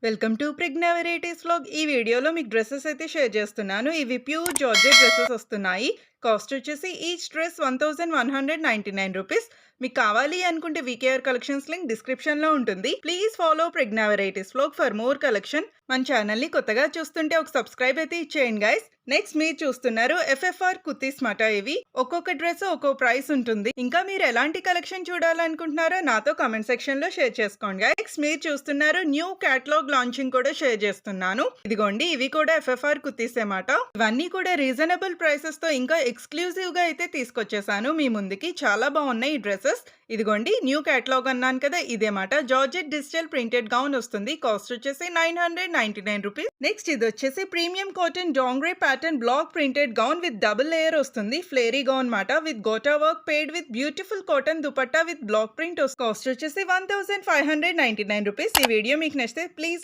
Welcome to Pragna varieties vlog. ఈ వీడియోలో మీకు డ్రెసెస్ అయితే షేర్ చేస్తున్నాను. ఇవి ప్యూర్ జార్జెట్ డ్రెసెస్ వస్తున్నాయి. కాస్ట్ వచ్చేసి ఈచ్ డ్రెస్ 1199 రూపీస్. మీకు కావాలి అనుకుంటే వీకేఆర్ కలెక్షన్స్ లింక్ డిస్క్రిప్షన్ లో ఉంటుంది. Please follow Pragna varieties vlog for more collection. మన ఛానల్ ని కొత్తగా చూస్తుంటే ఒక సబ్స్క్రైబ్ అయితే ఇచ్చేయండి గైస్. నెక్స్ట్ మీరు చూస్తున్నారు ఎఫ్ఎఫ్ఆర్ కుర్తీస్ మాట. ఇవి ఒక్కొక్క డ్రెస్ ఒక్కో ప్రైస్ ఉంటుంది. ఇంకా మీరు ఎలాంటి కలెక్షన్ చూడాలనుకుంటున్నారో నాతో కామెంట్ సెక్షన్ లో షేర్ చేసుకోండి గైస్. నెక్స్ట్ మీరు చూస్తున్నారు న్యూ కేటలాగ్ లాంచింగ్ కూడా షేర్ చేస్తున్నాను. ఇదిగోండి, ఇవి కూడా ఎఫ్ఎఫ్ఆర్ కుర్తీస్ అన్నమాట. ఇవన్నీ కూడా రీజనబుల్ ప్రైసెస్ తో ఇంకా ఎక్స్క్లూజివ్ గా అయితే తీసుకొచ్చేసాను మీ ముందుకి. చాలా బాగున్నాయి ఈ డ్రెస్సెస్. ఇదిగోండి, న్యూ కేటలాగ్ అన్నాను కదా, ఇదేమాట. జార్జెట్ డిజిటల్ ప్రింటెడ్ గౌన్ వస్తుంది. కాస్ట్ వచ్చేసి 999 రూపీస్. నెక్స్ట్ ఇది వచ్చేసి ప్రీమియం కాటన్ డాంగ్రే pattern block printed gown with double layer వస్తుంది. ఫ్లేరీ గౌన్ మాట with gota work paired with beautiful cotton dupatta with block print. Cost వచ్చేసి 1599 రూపీస్. ఈ వీడియో మీకు నచ్చితే ప్లీజ్